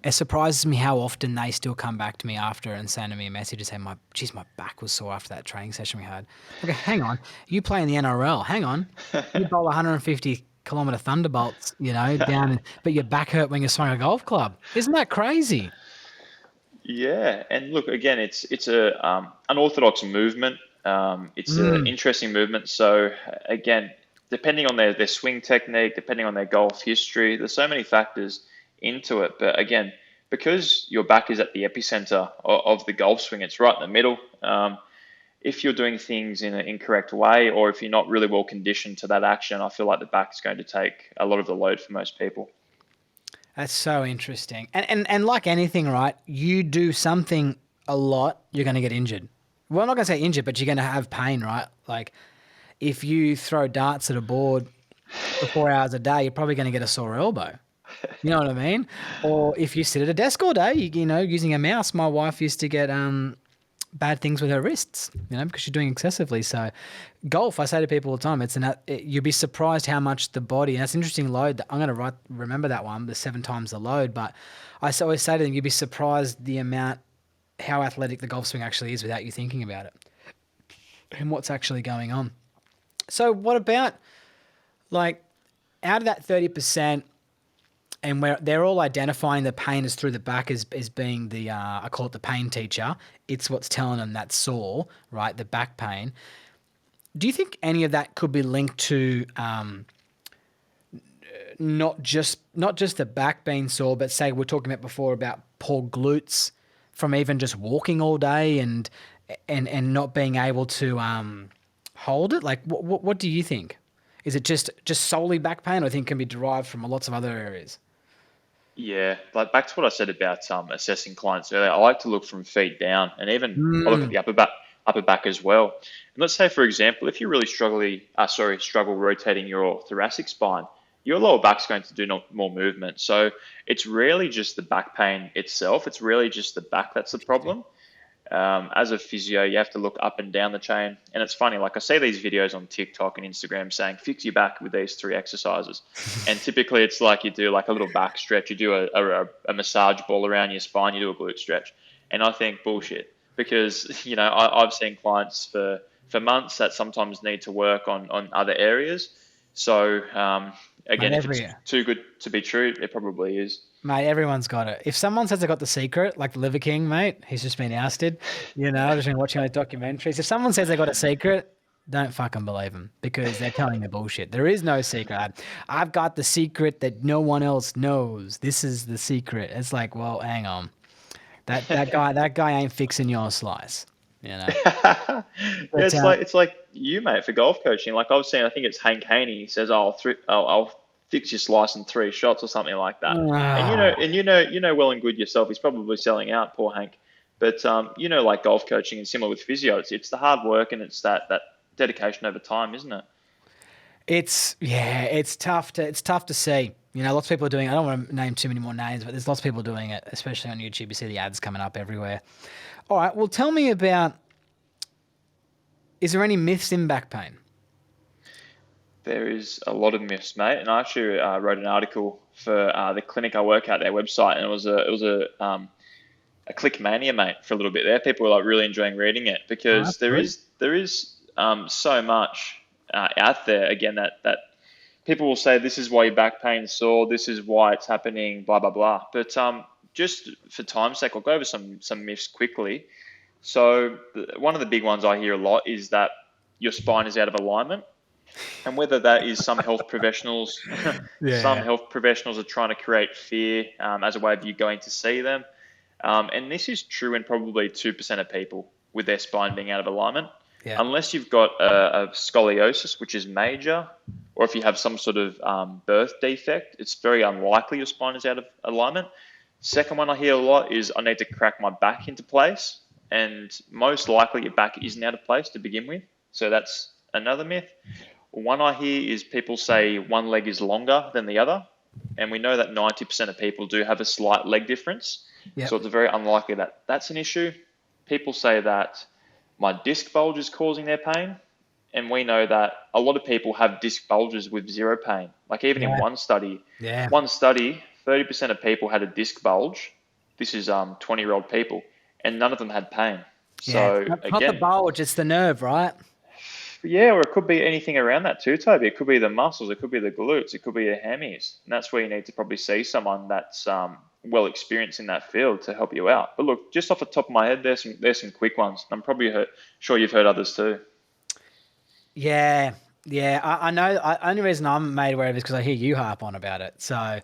[SPEAKER 1] it surprises me how often they still come back to me after and send me a message and say, my back was sore after that training session we had. Okay, hang on. You play in the NRL. Hang on. You bowl 150-kilometer thunderbolts, down, but your back hurt when you swung a golf club. Isn't that crazy?
[SPEAKER 2] Yeah, and look again, it's a unorthodox movement. It's an
[SPEAKER 1] Mm.
[SPEAKER 2] interesting movement. So again, depending on their swing technique, depending on their golf history, there's so many factors into it. But again, because your back is at the epicenter of the golf swing, it's right in the middle. If you're doing things in an incorrect way, or if you're not really well conditioned to that action, I feel like the back is going to take a lot of the load for most people.
[SPEAKER 1] That's so interesting. And like anything, right? You do something a lot, you're going to get injured. Well, I'm not going to say injured, but you're going to have pain, right? Like if you throw darts at a board for 4 hours a day, you're probably going to get a sore elbow. You know what I mean? Or if you sit at a desk all day, using a mouse. My wife used to get bad things with her wrists, because she's doing excessively. So, golf, I say to people all the time, you'd be surprised how much the body. And that's an interesting load. I'm going to remember that one, the 7 times the load. But always say to them, you'd be surprised the amount how athletic the golf swing actually is without you thinking about it and what's actually going on. So, what about like out of that 30%? And where they're all identifying the pain is through the back as being the I call it the pain teacher. It's what's telling them that's sore, right? The back pain. Do you think any of that could be linked to not just the back being sore, but say we're talking about before about poor glutes from even just walking all day and not being able to hold it? Like, what do you think? Is it just solely back pain, or do you think it can be derived from lots of other areas?
[SPEAKER 2] Yeah, like back to what I said about assessing clients earlier. I like to look from feet down, and even I look at
[SPEAKER 1] Mm.
[SPEAKER 2] the upper back as well. And let's say, for example, if you really struggle rotating your thoracic spine, your lower back's going to do more movement. So it's rarely just the back pain itself. It's really just the back that's the
[SPEAKER 1] Interesting.
[SPEAKER 2] problem. As a physio, you have to look up and down the chain. And it's funny, like I see these videos on TikTok and Instagram saying, fix your back with these 3 exercises. And typically it's like you do like a little back stretch, you do a massage ball around your spine, you do a glute stretch. And I think bullshit because, I've seen clients for months that sometimes need to work on other areas. So,
[SPEAKER 1] Mate,
[SPEAKER 2] again, if it's too good to be true, it probably is.
[SPEAKER 1] everyone's got it. If someone says they got the secret, like the Liver King, mate, he's just been ousted. I've just been watching those documentaries. If someone says they got a secret, don't fucking believe them because they're telling you bullshit. There is no secret. I've got the secret that no one else knows. This is the secret. It's like, well, hang on. That guy ain't fixing your slice. You know.
[SPEAKER 2] Yeah,
[SPEAKER 1] But
[SPEAKER 2] it's like you, mate, for golf coaching. Like I was saying, I think it's Hank Haney. He says, I'll fix your slice in 3 shots or something like that." And
[SPEAKER 1] ah,
[SPEAKER 2] well and good yourself. He's probably selling out, poor Hank. But like golf coaching and similar with physio, it's the hard work and it's that dedication over time, isn't it?
[SPEAKER 1] it's tough to see. Lots of people are doing it. I don't want to name too many more names, but there's lots of people doing it, especially on YouTube. You see the ads coming up everywhere. All right, well, tell me about, is there any myths in back pain?
[SPEAKER 2] There is a lot of myths, mate. And I actually wrote an article for the clinic I work at, their website, and it was a click mania, mate, for a little bit there. People were like really enjoying reading it
[SPEAKER 1] Oh,
[SPEAKER 2] because
[SPEAKER 1] that's
[SPEAKER 2] there
[SPEAKER 1] good.
[SPEAKER 2] is there is so much out there. Again, that people will say this is why your back pain's sore, this is why it's happening, blah blah blah. But just for time's sake, I'll go over some myths quickly. So one of the big ones I hear a lot is that your spine is out of alignment, and whether that is some
[SPEAKER 1] Yeah.
[SPEAKER 2] health professionals are trying to create fear as a way of you going to see them, and this is true in probably 2% of people. with their spine being out of alignment.
[SPEAKER 1] Yeah.
[SPEAKER 2] Unless you've got a scoliosis, which is major, or if you have some sort of birth defect, it's very unlikely your spine is out of alignment. Second one I hear a lot is I need to crack my back into place, and most likely your back isn't out of place to begin with. So that's another myth. One I hear is people say one leg is longer than the other, and we know that 90% of people do have a slight leg difference.
[SPEAKER 1] Yep.
[SPEAKER 2] So it's very unlikely that that's an issue. People say that my disc bulge is causing their pain, and we know that a lot of people have disc bulges with zero pain. Like even in
[SPEAKER 1] Yeah.
[SPEAKER 2] one study,
[SPEAKER 1] Yeah.
[SPEAKER 2] 30% of people had a disc bulge. This is 20-year-old people, and none of them had pain.
[SPEAKER 1] Yeah.
[SPEAKER 2] So
[SPEAKER 1] Not the
[SPEAKER 2] again,
[SPEAKER 1] bulge, it's the nerve, right?
[SPEAKER 2] yeah, or it could be anything around that too, Toby. It could be the muscles, it could be the glutes, it could be the hammies. And that's where you need to probably see someone that's well experienced in that field to help you out. But look, just off the top of my head, there's some quick ones. I'm probably sure you've heard others too.
[SPEAKER 1] Yeah. Yeah. I know. Only reason I'm made aware of it is because I hear you harp on about it. So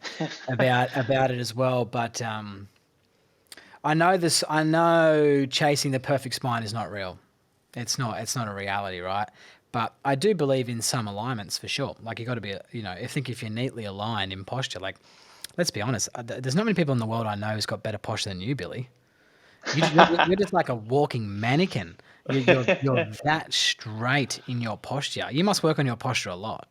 [SPEAKER 1] about it as well. But I know this. I know chasing the perfect spine is not real. It's not. It's not a reality, right? But I do believe in some alignments for sure. Like you got to be, I think if you're neatly aligned in posture, like let's be honest, there's not many people in the world I know who's got better posture than you, Billy. You're just like a walking mannequin. You're that straight in your posture. You must work on your posture a lot.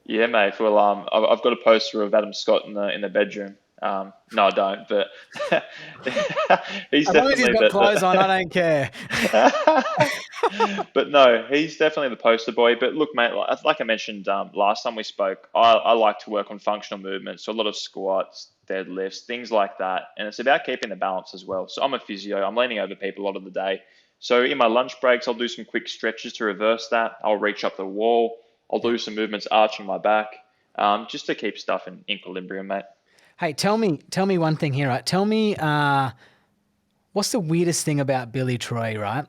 [SPEAKER 2] Yeah, mate. Well, I've got a poster of Adam Scott in the bedroom. No, I don't, but he's
[SPEAKER 1] As long as he's
[SPEAKER 2] definitely
[SPEAKER 1] got clothes on, I don't care.
[SPEAKER 2] but no, he's definitely the poster boy. But look, mate, like I mentioned last time we spoke, I like to work on functional movements, so a lot of squats, deadlifts, things like that, and it's about keeping the balance as well. So I'm a physio. I'm leaning over people a lot of the day. So in my lunch breaks, I'll do some quick stretches to reverse that. I'll reach up the wall. I'll
[SPEAKER 1] Yeah.
[SPEAKER 2] do some movements arching my back, just to keep stuff in equilibrium, mate.
[SPEAKER 1] Hey, tell me one thing here, right? Tell me, what's the weirdest thing about Billy Troy, right?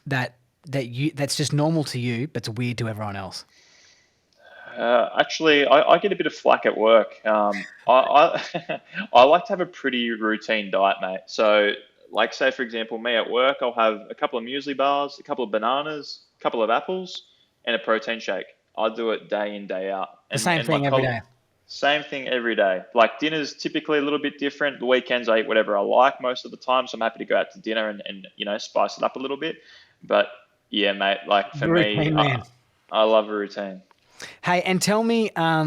[SPEAKER 1] That that's just normal to you, but it's weird to everyone else.
[SPEAKER 2] Actually, I get a bit of flack at work. I I like to have a pretty routine diet, mate. So, like, say for example, me at work, I'll have a couple of muesli bars, a couple of bananas, a couple of apples, and a protein shake. I do it day in, day out,
[SPEAKER 1] The
[SPEAKER 2] and
[SPEAKER 1] same
[SPEAKER 2] my
[SPEAKER 1] thing every day.
[SPEAKER 2] same thing every day. Like dinner's typically a little bit different. The weekends I eat whatever I like most of the time, so I'm happy to go out to dinner and spice it up a little bit. But yeah, mate, like for me,
[SPEAKER 1] Routine man.
[SPEAKER 2] I love a routine.
[SPEAKER 1] Hey, and tell me how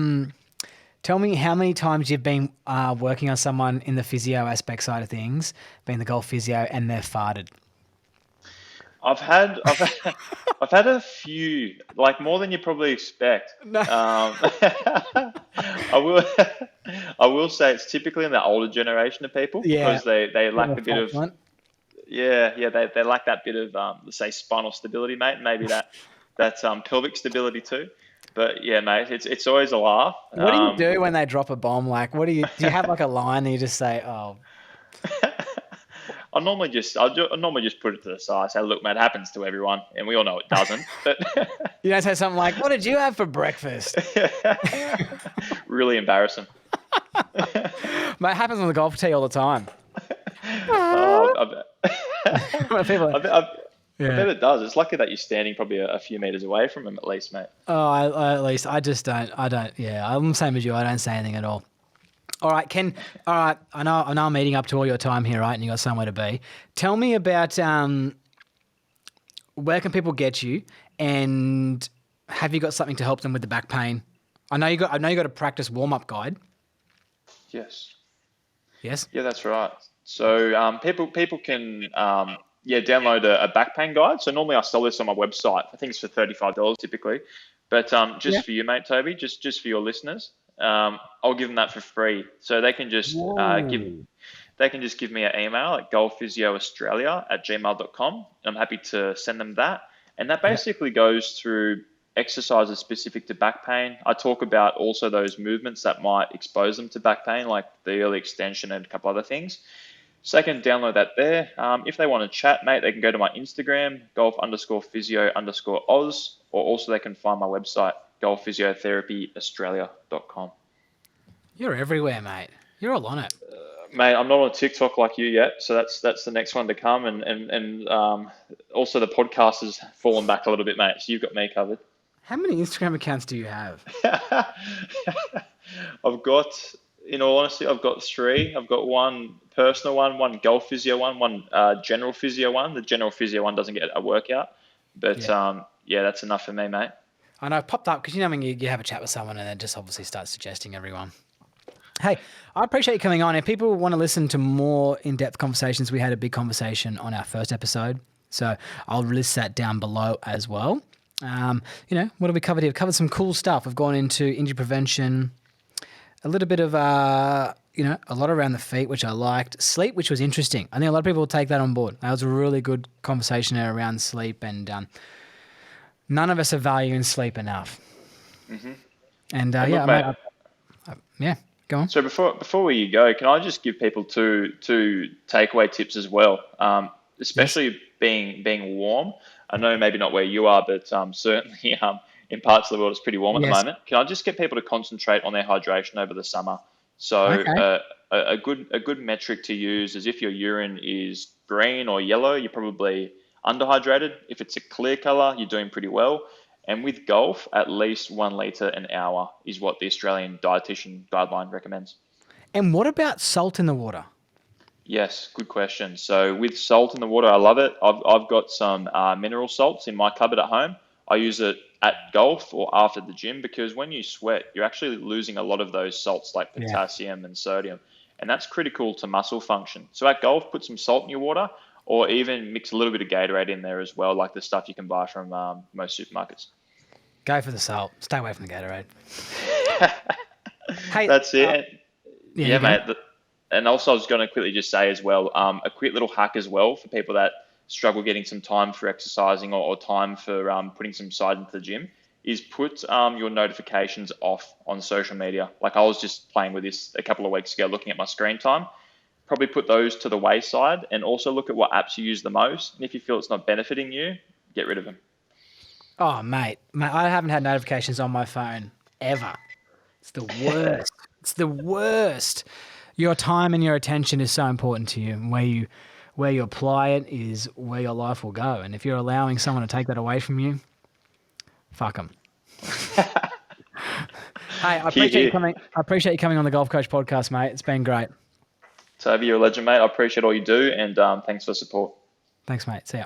[SPEAKER 1] many times you've been working on someone in the physio aspect side of things, being the golf physio, and they've farted.
[SPEAKER 2] I've had a few, like more than you probably expect.
[SPEAKER 1] No.
[SPEAKER 2] I will I will say it's typically in the older generation of people
[SPEAKER 1] Yeah.
[SPEAKER 2] because they
[SPEAKER 1] Bit of
[SPEAKER 2] lack
[SPEAKER 1] a
[SPEAKER 2] a bit of
[SPEAKER 1] flatulent.
[SPEAKER 2] they lack that bit of let's say spinal stability, mate. Maybe that's pelvic stability too. But yeah, mate, it's always a laugh.
[SPEAKER 1] What do you do when they drop a bomb? Like, do you have like a line and you just say, "Oh,
[SPEAKER 2] I'll normally just put it to the side. Say, look, mate, it happens to everyone, and we all know it doesn't. But
[SPEAKER 1] you don't say something like, what did you have for breakfast?"
[SPEAKER 2] really embarrassing.
[SPEAKER 1] But it happens on the golf tee all the time.
[SPEAKER 2] I
[SPEAKER 1] When people,
[SPEAKER 2] I
[SPEAKER 1] yeah.
[SPEAKER 2] bet it does. It's lucky that you're standing probably a few meters away from him at least, mate.
[SPEAKER 1] Oh, at least I just don't. I don't. Yeah, I'm the same as you. I don't say anything at all. All right, Ken. All right, I know I'm eating up to all your time here, right? And you got somewhere to be. Tell me about where can people get you, and have you got something to help them with the back pain? I know you got. I know you got a practice warm up guide.
[SPEAKER 2] Yes.
[SPEAKER 1] Yes.
[SPEAKER 2] Yeah, that's right. So people can download a back pain guide. So normally I sell this on my website. I think it's for $35 typically, but
[SPEAKER 1] Yeah.
[SPEAKER 2] just for you, mate, Toby, just for your listeners, I'll give them that for free. So they can just
[SPEAKER 1] Whoa.
[SPEAKER 2] give me an email at golfphysioaustralia@gmail.com. And I'm happy to send them that. And that
[SPEAKER 1] Yeah.
[SPEAKER 2] basically goes through exercises specific to back pain. I talk about also those movements that might expose them to back pain, like the early extension and a couple other things. So they can download that there. If they want to chat, mate, they can go to my Instagram, golf_physio_Oz, or also they can find my website, golfphysiotherapyaustralia.com.
[SPEAKER 1] You're everywhere, mate. You're all on it.
[SPEAKER 2] Mate, I'm not on TikTok like you yet, so that's the next one to come, and also the podcast has fallen back a little bit, mate. So you've got me covered.
[SPEAKER 1] How many Instagram accounts do you have?
[SPEAKER 2] I've got, in all honesty, I've got three. I've got one personal one Golf Physio one general physio one. The general physio one doesn't get a workout, but
[SPEAKER 1] Yeah.
[SPEAKER 2] yeah, that's enough for me, mate.
[SPEAKER 1] I know it popped up because you know when you have a chat with someone and then just obviously start suggesting everyone. Hey, I appreciate you coming on. If people want to listen to more in-depth conversations, we had a big conversation on our first episode. So I'll list that down below as well. What have we covered here? We've covered some cool stuff. We've gone into injury prevention, a little bit of, a lot around the feet, which I liked. Sleep, which was interesting. I think a lot of people will take that on board. That was a really good conversation there around sleep, and none of us are valuing sleep enough.
[SPEAKER 2] Mm-hmm.
[SPEAKER 1] And
[SPEAKER 2] And look, mate.
[SPEAKER 1] yeah, go on.
[SPEAKER 2] So before we go, can I just give people two takeaway tips as well?
[SPEAKER 1] Yes.
[SPEAKER 2] Especially being warm. I know maybe not where you are, but certainly in parts of the world it's pretty warm at the
[SPEAKER 1] Yes.
[SPEAKER 2] moment. Can I just get people to concentrate on their hydration over the summer? So
[SPEAKER 1] Okay.
[SPEAKER 2] a good metric to use is if your urine is green or yellow, you're probably underhydrated. If it's a clear color, you're doing pretty well. And with golf, at least 1 litre an hour is what the Australian dietitian guideline recommends.
[SPEAKER 1] And what about salt in the water?
[SPEAKER 2] Yes, good question. So with salt in the water, I love it. I've got some mineral salts in my cupboard at home. I use it at golf or after the gym because when you sweat, you're actually losing a lot of those salts like
[SPEAKER 1] Yeah.
[SPEAKER 2] potassium and sodium, and that's critical to muscle function. So at golf, put some salt in your water, or even mix a little bit of Gatorade in there as well, like the stuff you can buy from most supermarkets.
[SPEAKER 1] Go for the salt. Stay away from the Gatorade. Hey,
[SPEAKER 2] That's it.
[SPEAKER 1] yeah,
[SPEAKER 2] Yeah,
[SPEAKER 1] you go.
[SPEAKER 2] mate. And also, I was going to quickly just say as well, a quick little hack as well for people that struggle getting some time for exercising or time for putting some side into the gym is put your notifications off on social media. Like I was just playing with this a couple of weeks ago, looking at my screen time. Probably put those to the wayside and also look at what apps you use the most. And if you feel it's not benefiting you, get rid of them.
[SPEAKER 1] Oh, mate, I haven't had notifications on my phone ever. It's the worst. It's the worst. Your time and your attention is so important to you, and where you apply it is where your life will go. And if you're allowing someone to take that away from you, fuck them. Hey, I
[SPEAKER 2] Here,
[SPEAKER 1] appreciate you
[SPEAKER 2] here.
[SPEAKER 1] coming. I appreciate you coming on the Golf Coach podcast, mate. It's been great.
[SPEAKER 2] Toby, you're a legend, mate. I appreciate all you do, and thanks for the support.
[SPEAKER 1] Thanks, mate. See ya.